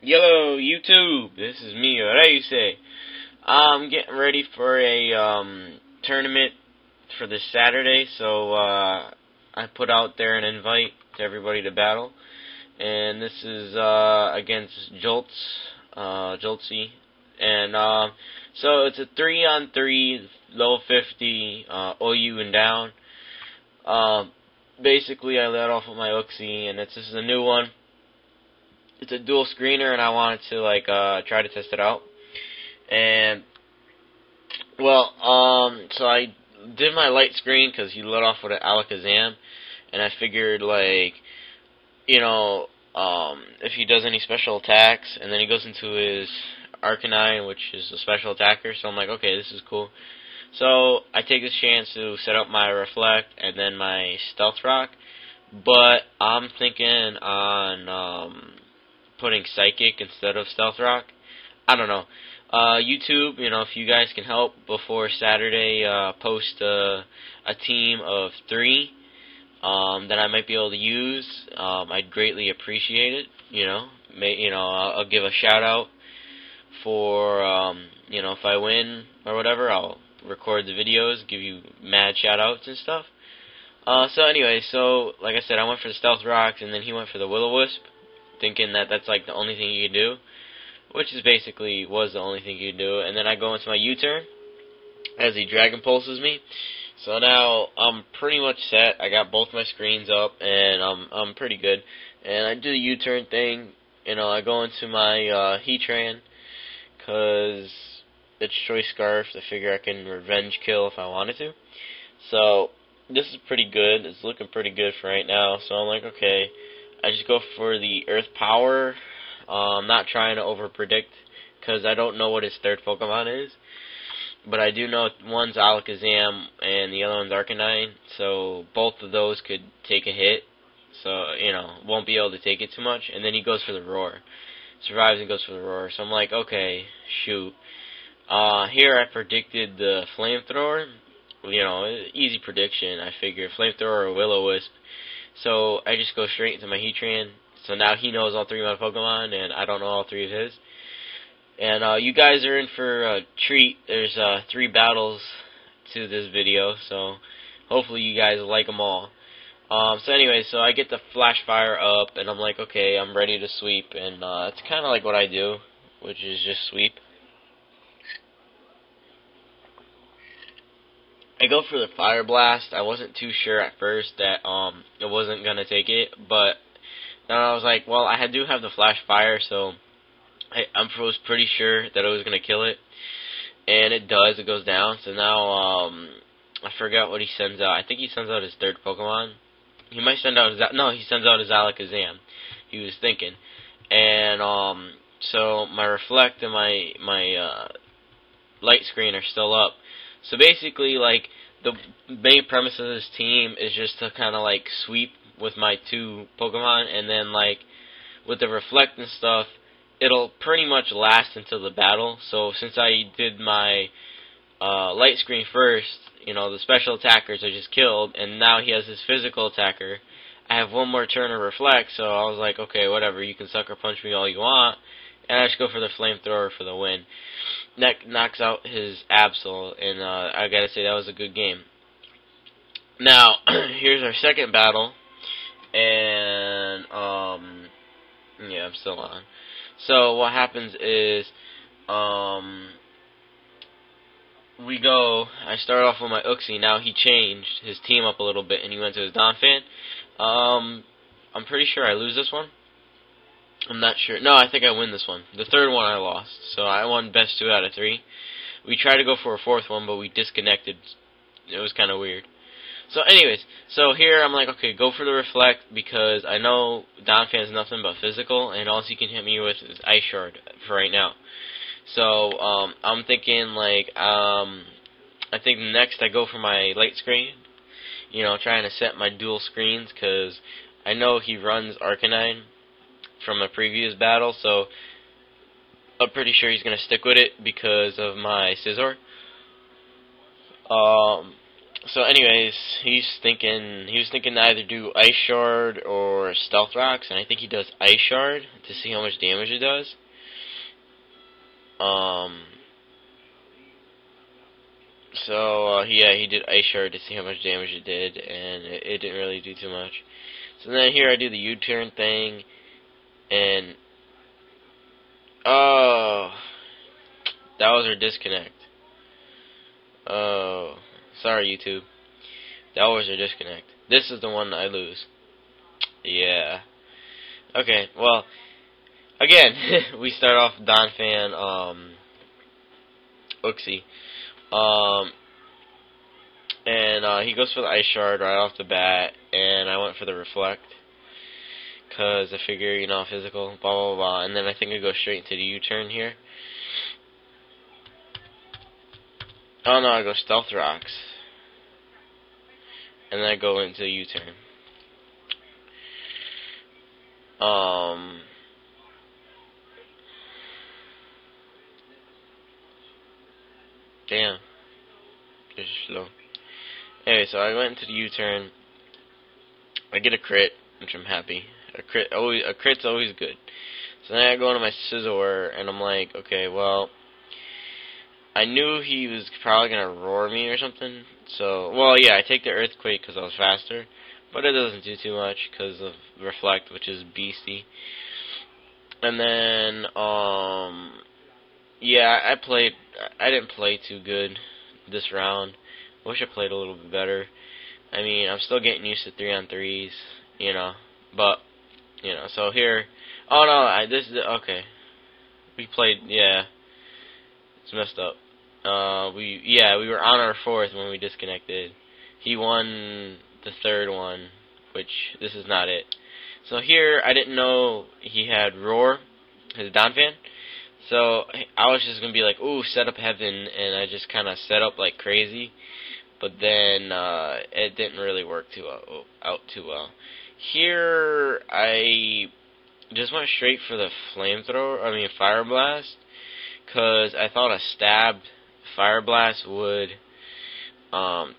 Yo, YouTube, this is me, ryusei881. I'm getting ready for a tournament for this Saturday, so I put out there an invite to everybody to battle, and this is against joltzeey, and so it's a 3-on-3, level 50, OU and down. Basically, I let off with my Uxie, and this is a new one. It's a dual screener, and I wanted to try to test it out. And well, so I did my light screen because he let off with an Alakazam, and I figured if he does any special attacks, and then he goes into his Arcanine, which is a special attacker. So I'm like, okay, this is cool. So I take this chance to set up my Reflect and then my Stealth Rock, but I'm thinking on putting Psychic instead of Stealth Rock. I don't know. YouTube, if you guys can help before Saturday, post a team of 3 that I might be able to use. I'd greatly appreciate it. I'll give a shout out for if I win or whatever. I'll record the videos, give you mad shout outs and stuff. So anyway, like I said, I went for the Stealth Rocks, and then he went for the Will-O-Wisp, thinking that that's like the only thing you could do, which is basically was the only thing you could do. And then I go into my U-turn as he Dragon Pulses me. So now I'm pretty much set. I got both my screens up, and I'm pretty good. And I do the U-turn thing. I go into my Heatran because it's Choice Scarf. I figure I can revenge kill if I wanted to. So this is pretty good. It's looking pretty good for right now. So I'm like, okay. I just go for the Earth Power. I'm not trying to over-predict because I don't know what his third Pokemon is. But I do know one's Alakazam and the other one's Arcanine. So both of those could take a hit. So, won't be able to take it too much. And then he goes for the Roar. Survives and goes for the Roar. So I'm like, okay, shoot. Here I predicted the Flamethrower. Easy prediction. I figured Flamethrower or Will-O-Wisp. So I just go straight into my Heatran. So now he knows all 3 of my Pokemon, and I don't know all 3 of his. And you guys are in for a treat. There's 3 battles to this video, so hopefully you guys like them all. So anyway, so I get the Flash Fire up, and I'm like, okay, I'm ready to sweep. And it's kind of like what I do, which is just sweep. I go for the Fire Blast. I wasn't too sure at first that it wasn't gonna take it, but then I was like, well, I do have the Flash Fire, so I was pretty sure that it was gonna kill it, and it does. It goes down. So now I forgot what he sends out. I think he sends out his 3rd Pokemon. He might send out he sends out his Alakazam. He was thinking, and so my Reflect and my light screen are still up. So basically, the main premise of this team is just to kind of, sweep with my 2 Pokemon, and then, with the Reflect and stuff, it'll pretty much last until the battle. So since I did my light screen first, the special attackers are just killed, and now he has his physical attacker. I have 1 more turn of Reflect, so I was like, okay, whatever, you can Sucker Punch me all you want. And I just go for the Flamethrower for the win. That knocks out his Absol, and I gotta say that was a good game. Now, here's our second battle, and yeah, I'm still on. So what happens is, I start off with my Uxie. Now he changed his team up a little bit, and he went to his Donphan. I'm pretty sure I lose this one. I'm not sure. No, I think I win this one. The 3rd one I lost. So I won best 2 out of 3. We tried to go for a 4th one, but we disconnected. It was kind of weird. So anyways, so here I'm like, okay, go for the Reflect, because I know Donphan's nothing but physical, and all he can hit me with is Ice Shard for right now. So I'm thinking, I think next I go for my light screen. Trying to set my dual screens, because I know he runs Arcanine from a previous battle, so I'm pretty sure he's gonna stick with it because of my Scizor. So anyways, he was thinking to either do Ice Shard or Stealth Rocks, and I think he does Ice Shard to see how much damage it does. Yeah, he did Ice Shard to see how much damage it did, and it didn't really do too much. So then here I do the U-turn thing, and oh, that was our disconnect. Oh, sorry YouTube. That was our disconnect. This is the one I lose. Yeah. Okay, well, again, we start off Donphan, Uxie. He goes for the Ice Shard right off the bat, and I went for the Reflect, because I figure, you know, physical, blah, blah, blah, and then I think I go straight into the U-turn here. Oh no, I go Stealth Rocks, and then I go into the U-turn. Damn. Just slow. Anyway, so I went into the U-turn. I get a crit, which I'm happy. A crit's always good. So then I go into my Scizor, and I'm like, okay, well, I knew he was probably gonna roar me or something. So, well, yeah, I take the Earthquake because I was faster, but it doesn't do too much because of Reflect, which is beastie. And then, yeah, I didn't play too good this round. I wish I played a little bit better. I mean, I'm still getting used to 3-on-3s, you know, but, you know, so here, oh no, okay, we played, yeah, it's messed up. We were on our 4th when we disconnected. He won the 3rd one, which, this is not it. So here, I didn't know he had Roar, his Donphan. So I was just gonna be like, ooh, set up heaven, and I just kind of set up like crazy. But then it didn't really work out too well. Here I just went straight for the flamethrower. I mean Fire Blast, because I thought a stabbed Fire Blast would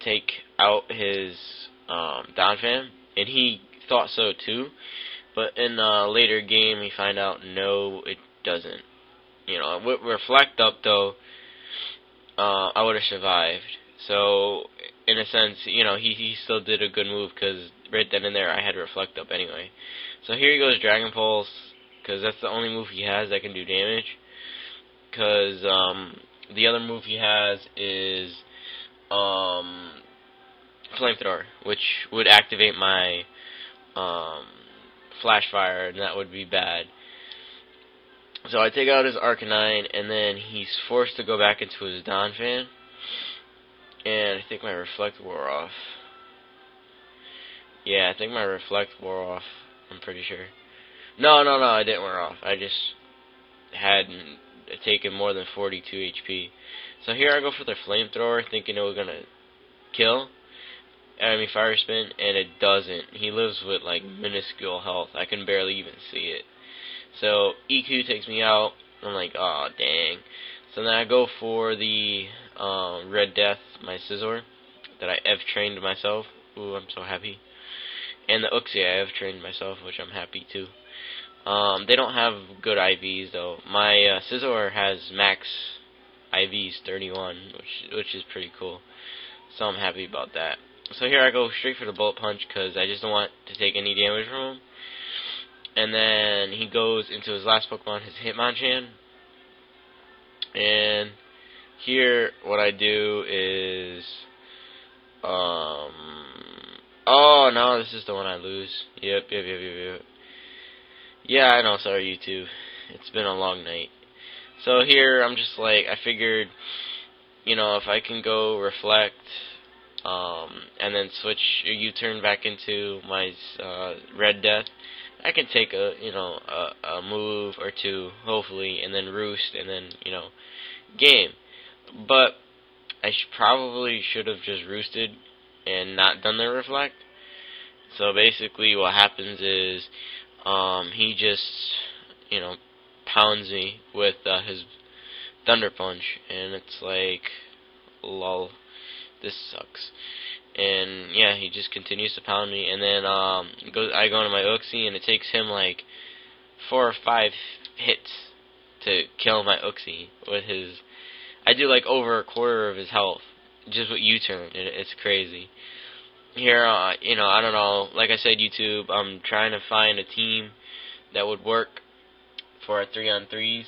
take out his Donphan, and he thought so too. But in a later game, he found out no, it doesn't. You know, with Reflect up though, I would have survived. So, in a sense, you know, he still did a good move because right then and there I had Reflect up anyway. So here he goes Dragon Pulse, because that's the only move he has that can do damage. Because the other move he has is Flamethrower, which would activate my Flash Fire, and that would be bad. So I take out his Arcanine, and then he's forced to go back into his Donphan. And I think my Reflect wore off. Yeah, I think my Reflect wore off. I'm pretty sure. No, I didn't wear off. I just hadn't taken more than 42 HP. So here I go for the Flamethrower, thinking it was gonna kill. I mean Fire Spin, and it doesn't. He lives with like minuscule health. I can barely even see it. So EQ takes me out. I'm like, oh dang. So then I go for the Red Death, my Scizor, that I F-trained myself. Ooh, I'm so happy. And the Uxie I F-trained myself, which I'm happy too. They don't have good IVs though. My Scizor has max IVs 31, which is pretty cool. So I'm happy about that. So here I go straight for the Bullet Punch because I just don't want to take any damage from him. And then he goes into his last Pokemon, his Hitmonchan. And here what I do is oh no, this is the one I lose. Yep. Yeah, I know, sorry YouTube. It's been a long night. So here I'm just like, I figured, you know, if I can go Reflect and then switch U-turn back into my Red Death, I can take a move or two, hopefully, and then roost, and then, you know, game. But I probably should have just roosted and not done the Reflect. So basically what happens is he just, you know, pounds me with his Thunder Punch, and it's like, lol. this sucks. And yeah, he just continues to pound me, and then I go into my Uxie, and it takes him like 4 or 5 hits to kill my Uxie with his. I do like over a quarter of his health just with U-turn. It's crazy. Here, you know, I don't know. Like I said, YouTube. I'm trying to find a team that would work for a 3-on-3s.